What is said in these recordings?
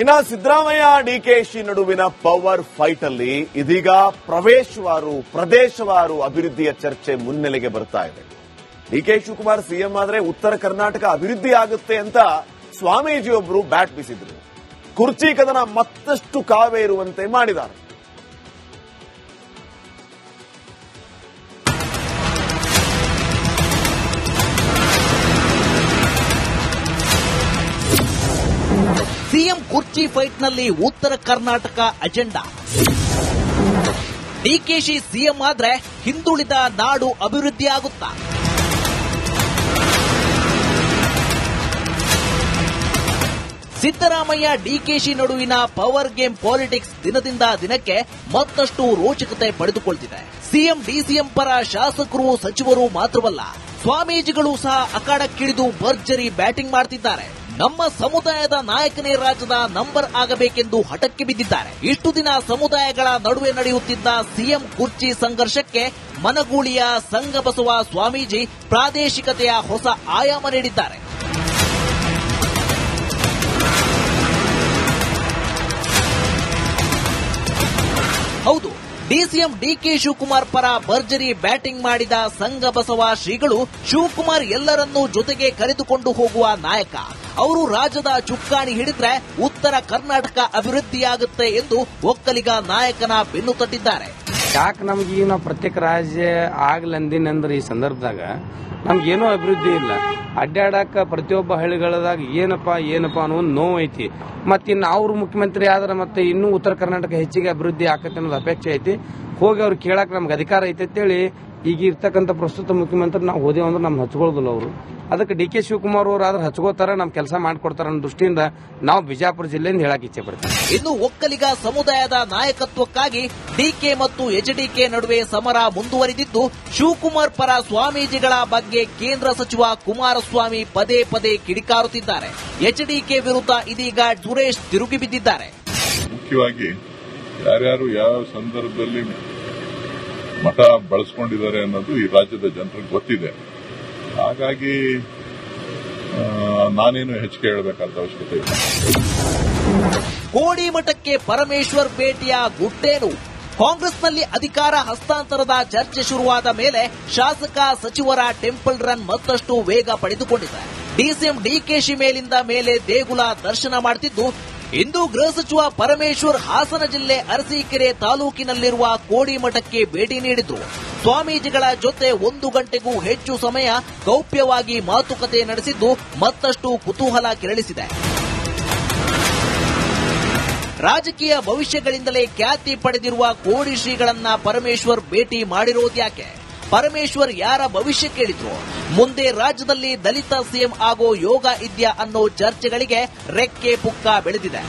ಇನ್ನು ಸಿದ್ದರಾಮಯ್ಯ ಡಿಕೆಶಿ ನಡುವಿನ power fight ಅಲ್ಲಿ ಇದೀಗ ಪ್ರದೇಶವಾರು ಅಭಿವೃದ್ಧಿಯ ಚರ್ಚೆ ಮುನ್ನೆಲೆಗೆ ಬರ್ತಾ ಇದೆ. ಡಿಕೆ ಶಿವಕುಮಾರ್ ಸಿಎಂ ಆದ್ರೆ ಉತ್ತರ ಕರ್ನಾಟಕ ಅಭಿವೃದ್ಧಿ ಆಗುತ್ತೆ ಅಂತ ಸ್ವಾಮೀಜಿಯೊಬ್ಬರು ಬ್ಯಾಟ್ ಬೀಸಿದ್ರು. ಕುರ್ಚಿ ಕದನ ಮತ್ತಷ್ಟು ಕಾವೇರುವಂತೆ ಮಾಡಿದ್ದಾರೆ. ಸಿಎಂ ಕುರ್ಚಿ ಫೈಟ್ನಲ್ಲಿ ಉತ್ತರ ಕರ್ನಾಟಕ ಅಜೆಂಡಾ. ಡಿಕೆಶಿ ಸಿಎಂ ಆದ್ರೆ ಹಿಂದುಳಿದ ನಾಡು ಅಭಿವೃದ್ಧಿ ಆಗುತ್ತಾ? ಸಿದ್ದರಾಮಯ್ಯ ಡಿಕೆಶಿ ನಡುವಿನ ಪವರ್ ಗೇಮ್ ಪಾಲಿಟಿಕ್ಸ್ ದಿನದಿಂದ ದಿನಕ್ಕೆ ಮತ್ತಷ್ಟು ರೋಚಕತೆ ಪಡೆದುಕೊಳ್ಳುತ್ತಿದೆ. ಸಿಎಂ ಡಿಸಿಎಂ ಪರ ಶಾಸಕರು ಸಚಿವರು ಮಾತ್ರವಲ್ಲ, ಸ್ವಾಮೀಜಿಗಳು ಸಹ ಅಖಾಡಕ್ಕಿಳಿದು ಭರ್ಜರಿ ಬ್ಯಾಟಿಂಗ್ ಮಾಡ್ತಿದ್ದಾರೆ. ನಮ್ಮ ಸಮುದಾಯದ ನಾಯಕನೇ ರಾಜ್ಯದ ನಂಬರ್ ಆಗಬೇಕೆಂದು ಹಠಕ್ಕೆ ಬಿದ್ದಿದ್ದಾರೆ. ಇಷ್ಟು ದಿನ ಸಮುದಾಯಗಳ ನಡುವೆ ನಡೆಯುತ್ತಿದ್ದ ಸಿಎಂ ಕುರ್ಚಿ ಸಂಘರ್ಷಕ್ಕೆ ಮನಗೂಳಿಯ ಸಂಘಬಸವ ಸ್ವಾಮೀಜಿ ಪ್ರಾದೇಶಿಕತೆಯ ಹೊಸ ಆಯಾಮ ನೀಡಿದ್ದಾರೆ. ಹೌದು, ಡಿಸಿಎಂ ಡಿಕೆ ಶಿವಕುಮಾರ್ ಪರ ಭರ್ಜರಿ ಬ್ಯಾಟಿಂಗ್ ಮಾಡಿದ ಸಂಘಬಸವ ಶ್ರೀಗಳು ಶಿವಕುಮಾರ್ ಎಲ್ಲರನ್ನೂ ಜೊತೆಗೆ ಕರೆದುಕೊಂಡು ಹೋಗುವ ನಾಯಕ. ಅವರು ರಾಜ್ಯದ ಚುಕ್ಕಾಣಿ ಹಿಡಿದ್ರೆ ಉತ್ತರ ಕರ್ನಾಟಕ ಅಭಿವೃದ್ಧಿಯಾಗುತ್ತೆ ಎಂದು ಒಕ್ಕಲಿಗ ನಾಯಕನ ಬೆನ್ನು ತಟ್ಟಿದ್ದಾರೆ. ಯಾಕೆ ನಮ್ಗೆ ನಾವು ಪ್ರತ್ಯೇಕ ರಾಜ್ಯ ಆಗ್ಲಂದಿನಂದ್ರೆ ಈ ಸಂದರ್ಭದಾಗ ನಮ್ಗೇನೋ ಅಭಿವೃದ್ಧಿ ಇಲ್ಲ. ಅಡ್ಡಾಡಕ ಪ್ರತಿಯೊಬ್ಬ ಹಳ್ಳಿಗಳದಾಗ ಏನಪ್ಪಾ ಅನ್ನೋ ಒಂದು ನೋವು ಐತಿ. ಮತ್ತಿನ್ನು ಅವ್ರು ಮುಖ್ಯಮಂತ್ರಿ ಆದ್ರೆ ಮತ್ತೆ ಇನ್ನೂ ಉತ್ತರ ಕರ್ನಾಟಕ ಹೆಚ್ಚಿಗೆ ಅಭಿವೃದ್ಧಿ ಆಕತ್ತೆ ಅನ್ನೋದು ಅಪೇಕ್ಷೆ ಐತಿ. ಹೋಗಿ ಅವ್ರು ಕೇಳಕ್ ನಮ್ಗೆ ಅಧಿಕಾರ ಐತಿ ಅಂತೇಳಿ ಈಗ ಇರ್ತಕ್ಕಂಥ ಪ್ರಸ್ತುತ ಮುಖ್ಯಮಂತ್ರಿ ನಾವು ಹೋದೇವು ಅಂದ್ರೆ ನಮ್ಗೆ ಹಚ್ಕೊಳ್ಳೋದಿಲ್ಲ ಅವರು. ಅದಕ್ಕೆ ಡಿಕೆ ಶಿವಕುಮಾರ್ ಅವರು ಆದ್ರೆ ಹಚ್ಕೋತಾರೆ, ನಮ್ ಕೆಲಸ ಮಾಡ್ಕೊಡ್ತಾರ ಅನ್ನೋ ದೃಷ್ಟಿಯಿಂದ ನಾವು ಬಿಜಾಪುರ ಜಿಲ್ಲೆಯಿಂದ ಹೇಳಕ್ ಇಚ್ಛೆ ಪಡ್ತೀವಿ. ಇನ್ನು ಒಕ್ಕಲಿಗ ಸಮುದಾಯದ ನಾಯಕತ್ವಕ್ಕಾಗಿ ಡಿಕೆ ಮತ್ತು ಎಚ್ಡಿಕೆ ನಡುವೆ ಸಮರ ಮುಂದುವರಿದಿದ್ದು, ಶಿವಕುಮಾರ್ ಪರ ಸ್ವಾಮೀಜಿಗಳ ಬಗ್ಗೆ ಕೇಂದ್ರ ಸಚಿವ ಕುಮಾರಸ್ವಾಮಿ ಪದೇ ಪದೇ ಕಿಡಿಕಾರುತ್ತಿದ್ದಾರೆ. ಎಚ್ಡಿಕೆ ವಿರುದ್ಧ ಇದೀಗ ಸುರೇಶ್ ತಿರುಗಿ ಬಿದ್ದಿದ್ದಾರೆ. ಮುಖ್ಯವಾಗಿ ಯಾರ್ಯಾರು ಯಾವ ಸಂದರ್ಭದಲ್ಲಿ ಮಠ ಬಳಸ್ಕೊಂಡಿದ್ದಾರೆ ಅನ್ನೋದು ಈ ರಾಜ್ಯದ ಜನರಿಗೆ ಗೊತ್ತಿದೆ. ಹಾಗಾಗಿ ನಾನೇನು ಹೆಚ್ಚಿಗೆ ಹೇಳಬೇಕಾದ ಅವಶ್ಯಕತೆ ಇಲ್ಲ. ಕೋಡಿ ಮಠಕ್ಕೆ ಪರಮೇಶ್ವರ್ ಭೇಟಿಯ ಗುಟ್ಟೇನು? ಕಾಂಗ್ರೆಸ್ನಲ್ಲಿ ಅಧಿಕಾರ ಹಸ್ತಾಂತರದ ಚರ್ಚೆ ಶುರುವಾದ ಮೇಲೆ ಶಾಸಕ ಸಚಿವರ ಟೆಂಪಲ್ ರನ್ ಮತ್ತಷ್ಟು ವೇಗ ಪಡೆದುಕೊಂಡಿದೆ. ಡಿಸಿಎಂ ಡಿಕೆಶಿ ಮೇಲಿಂದ ಮೇಲೆ ದೇಗುಲ ದರ್ಶನ ಮಾಡುತ್ತಿದ್ದು, ಇಂದು ಗೃಹ ಸಚಿವ ಪರಮೇಶ್ವರ್ ಹಾಸನ ಜಿಲ್ಲೆ ಅರಸೀಕೆರೆ ತಾಲೂಕಿನಲ್ಲಿರುವ ಕೋಡಿ ಮಠಕ್ಕೆ ಭೇಟಿ ನೀಡಿದ್ರು. ಸ್ವಾಮೀಜಿಗಳ ಜೊತೆ 1 ಗಂಟೆಗೂ ಹೆಚ್ಚು ಸಮಯ ಗೌಪ್ಯವಾಗಿ ಮಾತುಕತೆ ನಡೆಸಿದ್ದು ಮತ್ತಷ್ಟು ಕುತೂಹಲ ಕೆರಳಿಸಿದೆ. ರಾಜಕೀಯ ಭವಿಷ್ಯಗಳಿಂದಲೇ ಖ್ಯಾತಿ ಪಡೆದಿರುವ ಕೋಡಿ ಶ್ರೀಗಳನ್ನ ಪರಮೇಶ್ವರ್ ಭೇಟಿ ಮಾಡಿರೋದ್ಯಾಕೆ? ಪರಮೇಶ್ವರ್ ಯಾರ ಭವಿಷ್ಯ ಕೇಳಿದ್ರು? ಮುಂದೆ ರಾಜ್ಯದಲ್ಲಿ ದಲಿತ ಸಿಎಂ ಆಗೋ ಯೋಗ ಇದ್ಯಾ ಅನ್ನೋ ಚರ್ಚೆಗಳಿಗೆ ರೆಕ್ಕೆ ಪುಕ್ಕ ಬೆಳೆದಿದೆ.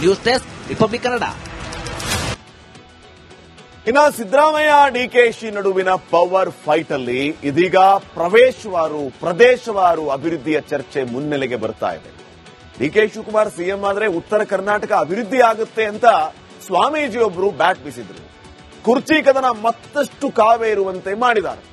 News desk, republic Kannada. ಇನ್ನು ಸಿದ್ದರಾಮಯ್ಯ ಡಿಕೆಶಿ ನಡುವಿನ ಪವರ್ ಫೈಟ್ ಅಲ್ಲಿ ಇದೀಗ ಪ್ರದೇಶವಾರು ಅಭಿವೃದ್ಧಿಯ ಚರ್ಚೆ ಮುನ್ನೆಲೆಗೆ ಬರ್ತಾ ಇದೆ. ಡಿಕೆ ಶಿವಕುಮಾರ್ ಸಿಎಂ ಆದ್ರೆ ಉತ್ತರ ಕರ್ನಾಟಕ ಅಭಿವೃದ್ಧಿ ಆಗುತ್ತೆ ಅಂತ ಸ್ವಾಮೀಜಿಯೊಬ್ಬರು ಬ್ಯಾಟ್ ಬೀಸಿದ್ರು. ಕುರ್ಚಿ ಕದನ ಮತ್ತಷ್ಟು ಕಾವೇರುವಂತೆ ಮಾಡಿದ್ದಾರೆ.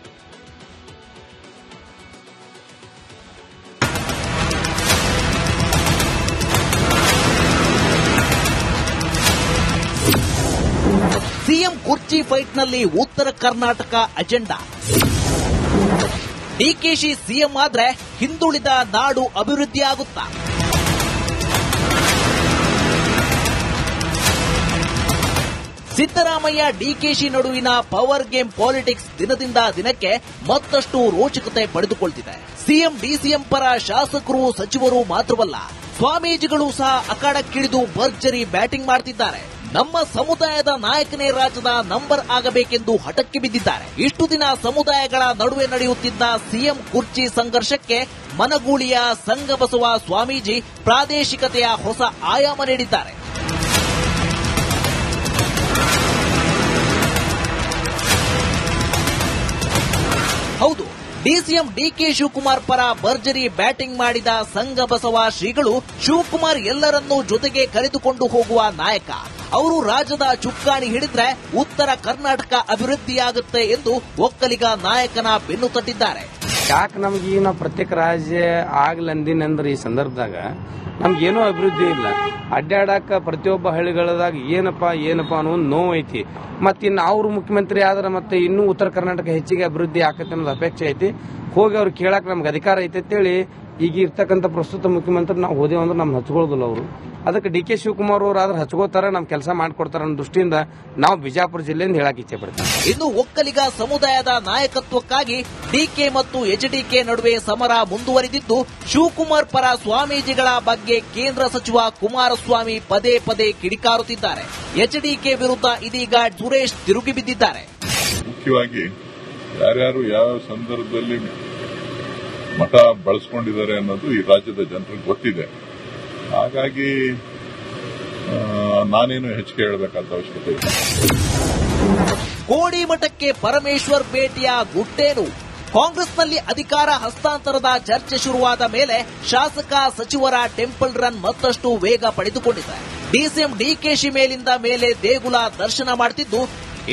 ಸಿಎಂ ಕುರ್ಚಿ ಫೈಟ್ನಲ್ಲಿ ಉತ್ತರ ಕರ್ನಾಟಕ ಅಜೆಂಡಾ. ಡಿಕೆಶಿ ಸಿಎಂ ಆದ್ರೆ ಹಿಂದುಳಿದ ನಾಡು ಅಭಿವೃದ್ಧಿ ಆಗುತ್ತಾ? ಸಿದ್ದರಾಮಯ್ಯ ಡಿಕೆಶಿ ನಡುವಿನ ಪವರ್ ಗೇಮ್ ಪಾಲಿಟಿಕ್ಸ್ ದಿನದಿಂದ ದಿನಕ್ಕೆ ಮತ್ತಷ್ಟು ರೋಚಕತೆ ಪಡೆದುಕೊಳ್ಳುತ್ತಿದೆ. ಸಿಎಂ ಡಿಸಿಎಂ ಪರ ಶಾಸಕರು ಸಚಿವರು ಮಾತ್ರವಲ್ಲ, ಸ್ವಾಮೀಜಿಗಳು ಸಹ ಅಖಾಡಕ್ಕಿಳಿದು ಭರ್ಜರಿ ಬ್ಯಾಟಿಂಗ್ ಮಾಡ್ತಿದ್ದಾರೆ. ನಮ್ಮ ಸಮುದಾಯದ ನಾಯಕನೇ ರಾಜ್ಯದ ನಂಬರ್ ಆಗಬೇಕೆಂದು ಹಠಕ್ಕೆ ಬಿದ್ದಿದ್ದಾರೆ. ಇಷ್ಟು ದಿನ ಸಮುದಾಯಗಳ ನಡುವೆ ನಡೆಯುತ್ತಿದ್ದ ಸಿಎಂ ಕುರ್ಚಿ ಸಂಘರ್ಷಕ್ಕೆ ಮನಗೂಳಿಯ ಸಂಘಬಸವ ಸ್ವಾಮೀಜಿ ಪ್ರಾದೇಶಿಕತೆಯ ಹೊಸ ಆಯಾಮ ನೀಡಿದ್ದಾರೆ. ಹೌದು, ಡಿಸಿಎಂ ಡಿಕೆ ಶಿವಕುಮಾರ್ ಪರ ಭರ್ಜರಿ ಬ್ಯಾಟಿಂಗ್ ಮಾಡಿದ ಸಂಘಬಸವ ಶ್ರೀಗಳು ಶಿವಕುಮಾರ್ ಎಲ್ಲರನ್ನೂ ಜೊತೆಗೆ ಕರೆದುಕೊಂಡು ಹೋಗುವ ನಾಯಕ. ಅವರು ರಾಜ್ಯದ ಚುಕ್ಕಾಣಿ ಹಿಡಿದ್ರೆ ಉತ್ತರ ಕರ್ನಾಟಕ ಅಭಿವೃದ್ಧಿಯಾಗುತ್ತೆ ಎಂದು ಒಕ್ಕಲಿಗ ನಾಯಕನ ಬೆನ್ನು ತಟ್ಟಿದ್ದಾರೆ. ಯಾಕೆ ನಮ್ಗೆ ಈಗ ನಾವು ಪ್ರತ್ಯೇಕ ರಾಜ್ಯ ಆಗ್ಲಂದಿನಂದ್ರೆ ಈ ಸಂದರ್ಭದಾಗ ನಮ್ಗೇನೂ ಅಭಿವೃದ್ಧಿ ಇಲ್ಲ. ಅಡ್ಡಾಡಕ ಪ್ರತಿಯೊಬ್ಬ ಹಳ್ಳಿಗಳದಾಗ ಏನಪ್ಪಾ ಅನ್ನೋ ಒಂದು ನೋವು ಐತಿ. ಮತ್ತೆ ಇನ್ನು ಅವ್ರು ಮುಖ್ಯಮಂತ್ರಿ ಆದ್ರೆ ಮತ್ತೆ ಇನ್ನೂ ಉತ್ತರ ಕರ್ನಾಟಕ ಹೆಚ್ಚಿಗೆ ಅಭಿವೃದ್ಧಿ ಆಕತ್ತೆ ಅನ್ನೋದು ಅಪೇಕ್ಷೆ ಐತಿ. ಹೋಗಿ ಅವ್ರು ಕೇಳಕ್ ನಮ್ಗೆ ಅಧಿಕಾರ ಐತೆ ಅಂತೇಳಿ ಈಗ ಇರ್ತಕ್ಕಂಥ ಪ್ರಸ್ತುತ ಮುಖ್ಯಮಂತ್ರಿ ನಾವು ಹೋದೇವು ಅಂದ್ರೆ ನಮ್ಗೆ ಹಚ್ಕೊಳ್ಳೋದಿಲ್ಲ ಅವರು. ಅದಕ್ಕೆ ಡಿ ಕೆ ಶಿವಕುಮಾರ್ ಅವರು ಆದ್ರೆ ಹಚ್ಕೋತಾರ, ನಮ್ ಕೆಲಸ ಮಾಡ್ಕೊಡ್ತಾರ ಅನ್ನೋ ದೃಷ್ಟಿಯಿಂದ ನಾವು ಬಿಜಾಪುರ ಜಿಲ್ಲೆಯಿಂದ ಹೇಳಕ್ ಇಚ್ಛೆ ಪಡ್ತೀವಿ. ಇನ್ನು ಒಕ್ಕಲಿಗ ಸಮುದಾಯದ ನಾಯಕತ್ವಕ್ಕಾಗಿ ಡಿಕೆ ಮತ್ತು ಎಚ್ಡಿಕೆ ನಡುವೆ ಸಮರ ಮುಂದುವರಿದಿದ್ದು, ಶಿವಕುಮಾರ್ ಪರ ಸ್ವಾಮೀಜಿಗಳ ಬಗ್ಗೆ ಕೇಂದ್ರ ಸಚಿವ ಕುಮಾರಸ್ವಾಮಿ ಪದೇ ಪದೇ ಕಿಡಿಕಾರುತ್ತಿದ್ದಾರೆ. ಎಚ್ಡಿಕೆ ವಿರುದ್ಧ ಇದೀಗ ಸುರೇಶ್ ತಿರುಗಿ ಬಿದ್ದಿದ್ದಾರೆ. ಮುಖ್ಯವಾಗಿ ಯಾರ್ಯಾರು ಯಾವ ಸಂದರ್ಭದಲ್ಲಿ ಮಠ ಬಳಸ್ಕೊಂಡಿದ್ದಾರೆ ಅನ್ನೋದು ಈ ರಾಜ್ಯದ ಜನರಿಗೆ ಗೊತ್ತಿದೆ. ಹಾಗಾಗಿ ನಾನೇನು ಹೆಚ್ಚಿಗೆ ಹೇಳಬೇಕಾದ ಅವಶ್ಯಕತೆ ಇಲ್ಲ. ಕೋಡಿ ಮಠಕ್ಕೆ ಪರಮೇಶ್ವರ್ ಭೇಟಿಯ ಗುಟ್ಟೇನು? ಕಾಂಗ್ರೆಸ್ನಲ್ಲಿ ಅಧಿಕಾರ ಹಸ್ತಾಂತರದ ಚರ್ಚೆ ಶುರುವಾದ ಮೇಲೆ ಶಾಸಕ ಸಚಿವರ ಟೆಂಪಲ್ ರನ್ ಮತ್ತಷ್ಟು ವೇಗ ಪಡೆದುಕೊಂಡಿದೆ. ಡಿಸಿಎಂ ಡಿಕೆಶಿ ಮೇಲಿಂದ ಮೇಲೆ ದೇಗುಲ ದರ್ಶನ ಮಾಡುತ್ತಿದ್ದು,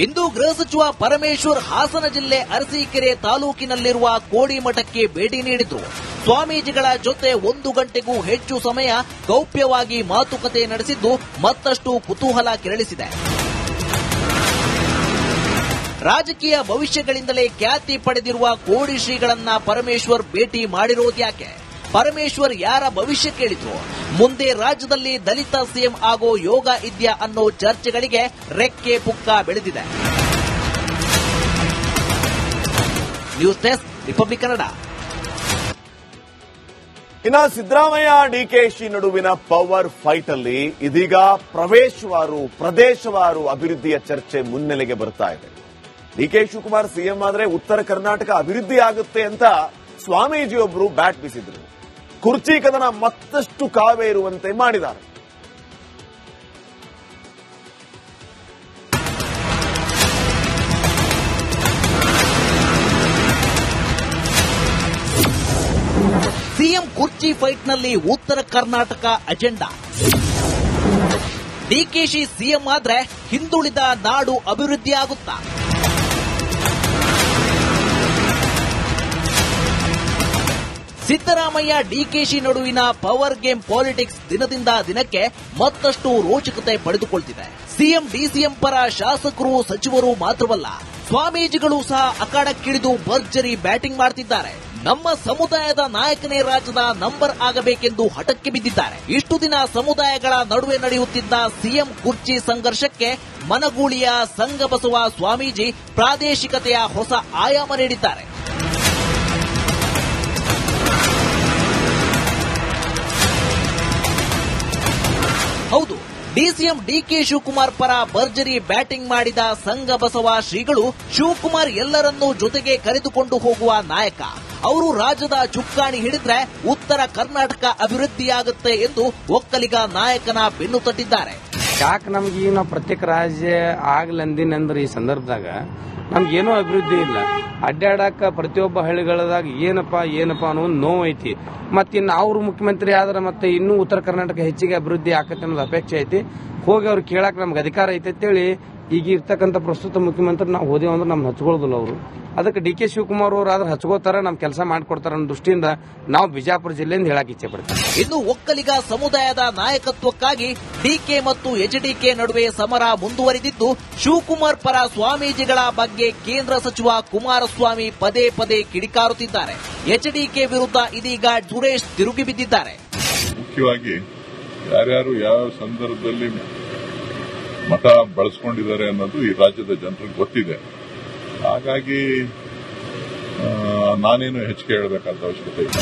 ಇಂದು ಗೃಹ ಸಚಿವ ಪರಮೇಶ್ವರ್ ಹಾಸನ ಜಿಲ್ಲೆ ಅರಸೀಕೆರೆ ತಾಲೂಕಿನಲ್ಲಿರುವ ಕೋಡಿ ಮಠಕ್ಕೆ ಭೇಟಿ ನೀಡಿದ್ರು. ಸ್ವಾಮೀಜಿಗಳ ಜೊತೆ 1 ಗಂಟೆಗೂ ಹೆಚ್ಚು ಸಮಯ ಗೌಪ್ಯವಾಗಿ ಮಾತುಕತೆ ನಡೆಸಿದ್ದು ಮತ್ತಷ್ಟು ಕುತೂಹಲ ಕೆರಳಿಸಿದೆ. ರಾಜಕೀಯ ಭವಿಷ್ಯಗಳಿಂದಲೇ ಖ್ಯಾತಿ ಪಡೆದಿರುವ ಕೋಡಿ ಶ್ರೀಗಳನ್ನ ಪರಮೇಶ್ವರ್ ಭೇಟಿ ಮಾಡಿರೋದ್ಯಾಕೆ? ಪರಮೇಶ್ವರ್ ಯಾರ ಭವಿಷ್ಯ ಕೇಳಿದ್ರು? ಮುಂದೆ ರಾಜ್ಯದಲ್ಲಿ ದಲಿತ ಸಿಎಂ ಆಗೋ ಯೋಗ ಇದ್ಯಾ ಅನ್ನೋ ಚರ್ಚೆಗಳಿಗೆ ರೆಕ್ಕೆ ಪುಕ್ಕ ಬೆಳೆದಿದೆ. News desk, republic Kannada. ಇನ್ನ ಸಿದ್ದರಾಮಯ್ಯ ಡಿಕೆಶಿ ನಡುವಿನ ಪವರ್ ಫೈಟ್ ಅಲ್ಲಿ ಇದೀಗ ಪ್ರದೇಶವಾರು ಅಭಿವೃದ್ಧಿಯ ಚರ್ಚೆ ಮುನ್ನೆಲೆಗೆ ಬರ್ತಾ ಇದೆ. ಡಿಕೆ ಶಿವಕುಮಾರ್ ಸಿಎಂ ಆದ್ರೆ ಉತ್ತರ ಕರ್ನಾಟಕ ಅಭಿವೃದ್ಧಿ ಆಗುತ್ತೆ ಅಂತ ಸ್ವಾಮೀಜಿಯೊಬ್ಬರು ಬ್ಯಾಟ್ ಬೀಸಿದ್ರು. ಕುರ್ಚಿ ಕದನ ಮತ್ತಷ್ಟು ಕಾವೇರುವಂತೆ ಮಾಡಿದ್ದಾರೆ. ಸಿಎಂ ಕುರ್ಚಿ ಫೈಟ್ನಲ್ಲಿ ಉತ್ತರ ಕರ್ನಾಟಕ ಅಜೆಂಡಾ. ಡಿಕೆಶಿ ಸಿಎಂ ಆದ್ರೆ ಹಿಂದುಳಿದ ನಾಡು ಅಭಿವೃದ್ಧಿ ಆಗುತ್ತಾ? ಸಿದ್ದರಾಮಯ್ಯ ಡಿಕೆಶಿ ನಡುವಿನ ಪವರ್ ಗೇಮ್ ಪಾಲಿಟಿಕ್ಸ್ ದಿನದಿಂದ ದಿನಕ್ಕೆ ಮತ್ತಷ್ಟು ರೋಚಕತೆ ಪಡೆದುಕೊಳ್ತಿದೆ. ಸಿಎಂ ಡಿಸಿಎಂ ಪರ ಶಾಸಕರು ಸಚಿವರು ಮಾತ್ರವಲ್ಲ, ಸ್ವಾಮೀಜಿಗಳು ಸಹ ಅಖಾಡಕ್ಕಿಳಿದು ಭರ್ಜರಿ ಬ್ಯಾಟಿಂಗ್ ಮಾಡ್ತಿದ್ದಾರೆ. ನಮ್ಮ ಸಮುದಾಯದ ನಾಯಕನೇ ರಾಜ್ಯದ ನಂಬರ್ ಆಗಬೇಕೆಂದು ಹಠಕ್ಕೆ ಬಿದ್ದಿದ್ದಾರೆ. ಇಷ್ಟು ದಿನ ಸಮುದಾಯಗಳ ನಡುವೆ ನಡೆಯುತ್ತಿದ್ದ ಸಿಎಂ ಕುರ್ಚಿ ಸಂಘರ್ಷಕ್ಕೆ ಮನಗೂಳಿಯ ಸಂಘಬಸವ ಸ್ವಾಮೀಜಿ ಪ್ರಾದೇಶಿಕತೆಯ ಹೊಸ ಆಯಾಮ ನೀಡಿದ್ದಾರೆ. ಹೌದು, ಡಿಸಿಎಂ ಡಿಕೆ ಶಿವಕುಮಾರ್ ಪರ ಭರ್ಜರಿ ಬ್ಯಾಟಿಂಗ್ ಮಾಡಿದ ಸಂಘಬಸವ ಶ್ರೀಗಳು, ಶಿವಕುಮಾರ್ ಎಲ್ಲರನ್ನೂ ಜೊತೆಗೆ ಕರೆದುಕೊಂಡು ಹೋಗುವ ನಾಯಕ. ಅವರು ರಾಜ್ಯದ ಚುಕ್ಕಾಣಿ ಹಿಡಿದ್ರೆ ಉತ್ತರ ಕರ್ನಾಟಕ ಅಭಿವೃದ್ಧಿಯಾಗುತ್ತೆ ಎಂದು ಒಕ್ಕಲಿಗ ನಾಯಕನ ಬೆನ್ನು ತಟ್ಟಿದ್ದಾರೆ. ಯಾಕೆ ನಮ್ಗೆ ಈಗ ನಾವು ಪ್ರತ್ಯೇಕ ರಾಜ್ಯ ಆಗ್ಲಂದಿನಂದ್ರೆ ಈ ಸಂದರ್ಭದಾಗ ನಮ್ಗೇನೂ ಅಭಿವೃದ್ಧಿ ಇಲ್ಲ. ಅಡ್ಡಾಡಕ ಪ್ರತಿಯೊಬ್ಬ ಹಳ್ಳಿಗಳದಾಗ ಏನಪ್ಪಾ ಅನ್ನೋ ಒಂದು ನೋವು ಐತಿ. ಮತ್ತೆ ಇನ್ನು ಅವ್ರು ಮುಖ್ಯಮಂತ್ರಿ ಆದ್ರೆ ಮತ್ತೆ ಇನ್ನೂ ಉತ್ತರ ಕರ್ನಾಟಕ ಹೆಚ್ಚಿಗೆ ಅಭಿವೃದ್ಧಿ ಆಕತ್ತೆ ಅನ್ನೋದು ಅಪೇಕ್ಷೆ ಐತಿ. ಹೋಗಿ ಅವ್ರು ಕೇಳಕ್ ನಮ್ಗೆ ಅಧಿಕಾರ ಐತೆ ಅಂತೇಳಿ ಈಗ ಇರ್ತಕ್ಕಂಥ ಪ್ರಸ್ತುತ ಮುಖ್ಯಮಂತ್ರಿ ನಾವು ಹೋದೇವು ಅಂದ್ರೆ ನಮ್ಗೆ ಹಚ್ಕೊಳ್ಳೋದಿಲ್ಲ ಅವರು. ಅದಕ್ಕೆ ಡಿ ಕೆ ಶಿವಕುಮಾರ್ ಅವರು ಆದ್ರೆ ಹಚ್ಕೋತಾರ, ನಮ್ ಕೆಲಸ ಮಾಡ್ಕೊಡ್ತಾರ ಅನ್ನೋ ದೃಷ್ಟಿಯಿಂದ ನಾವು ಬಿಜಾಪುರ ಜಿಲ್ಲೆಯಿಂದ ಹೇಳಕ್ ಇಚ್ಛೆ ಪಡ್ತೀವಿ. ಇನ್ನು ಒಕ್ಕಲಿಗ ಸಮುದಾಯದ ನಾಯಕತ್ವಕ್ಕಾಗಿ ಡಿಕೆ ಮತ್ತು ಎಚ್ಡಿಕೆ ನಡುವೆ ಸಮರ ಮುಂದುವರಿದಿದ್ದು, ಶಿವಕುಮಾರ್ ಪರ ಸ್ವಾಮೀಜಿಗಳ ಬಗ್ಗೆ ಕೇಂದ್ರ ಸಚಿವ ಕುಮಾರಸ್ವಾಮಿ ಪದೇ ಪದೇ ಕಿಡಿಕಾರುತ್ತಿದ್ದಾರೆ. ಎಚ್ಡಿಕೆ ವಿರುದ್ಧ ಇದೀಗ ಸುರೇಶ್ ತಿರುಗಿ ಬಿದ್ದಿದ್ದಾರೆ. ಮುಖ್ಯವಾಗಿ ಯಾರ್ಯಾರು ಯಾವ ಸಂದರ್ಭದಲ್ಲಿ ಮಠ ಬಳಸ್ಕೊಂಡಿದ್ದಾರೆ ಅನ್ನೋದು ಈ ರಾಜ್ಯದ ಜನರಿಗೆ ಗೊತ್ತಿದೆ. ಹಾಗಾಗಿ ನಾನೇನು ಹೆಚ್ಚಿಗೆ ಹೇಳಬೇಕಾದ ಅವಶ್ಯಕತೆ ಇಲ್ಲ.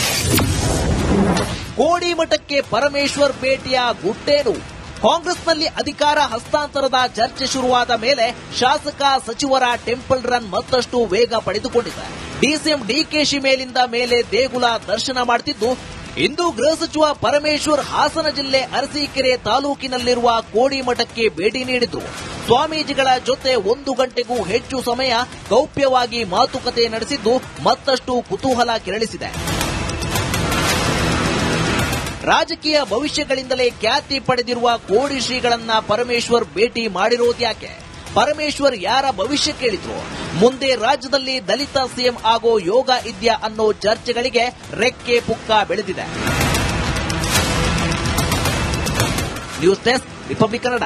ಕೋಡಿ ಮಠಕ್ಕೆ ಪರಮೇಶ್ವರ್ ಭೇಟಿಯ ಗುಟ್ಟೇನು? ಕಾಂಗ್ರೆಸ್ನಲ್ಲಿ ಅಧಿಕಾರ ಹಸ್ತಾಂತರದ ಚರ್ಚೆ ಶುರುವಾದ ಮೇಲೆ ಶಾಸಕ ಸಚಿವರ ಟೆಂಪಲ್ ರನ್ ಮತ್ತಷ್ಟು ವೇಗ ಪಡೆದುಕೊಂಡಿದೆ. ಡಿಸಿಎಂ ಡಿಕೆಶಿ ಮೇಲಿಂದ ಮೇಲೆ ದೇಗುಲ ದರ್ಶನ ಮಾಡುತ್ತಿದ್ದು, ಇಂದು ಗೃಹ ಸಚಿವ ಪರಮೇಶ್ವರ್ ಹಾಸನ ಜಿಲ್ಲೆ ಅರಸೀಕೆರೆ ತಾಲೂಕಿನಲ್ಲಿರುವ ಕೋಡಿ ಮಠಕ್ಕೆ ಭೇಟಿ ನೀಡಿದ್ರು. ಸ್ವಾಮೀಜಿಗಳ ಜೊತೆ 1 ಗಂಟೆಗೂ ಹೆಚ್ಚು ಸಮಯ ಗೌಪ್ಯವಾಗಿ ಮಾತುಕತೆ ನಡೆಸಿದ್ದು ಮತ್ತಷ್ಟು ಕುತೂಹಲ ಕೆರಳಿಸಿದೆ. ರಾಜಕೀಯ ಭವಿಷ್ಯಗಳಿಂದಲೇ ಖ್ಯಾತಿ ಪಡೆದಿರುವ ಕೋಡಿ ಶ್ರೀಗಳನ್ನ ಪರಮೇಶ್ವರ್ ಭೇಟಿ ಮಾಡಿರೋದ್ಯಾಕೆ? ಪರಮೇಶ್ವರ್ ಯಾರ ಭವಿಷ್ಯ ಕೇಳಿದ್ರು? ಮುಂದೆ ರಾಜ್ಯದಲ್ಲಿ ದಲಿತ ಸಿಎಂ ಆಗೋ ಯೋಗ ಇದೆಯಾ ಅನ್ನೋ ಚರ್ಚೆಗಳಿಗೆ ರೆಕ್ಕೆ ಪುಕ್ಕ ಬೆಳೆದಿದೆ. News desk, republic Kannada.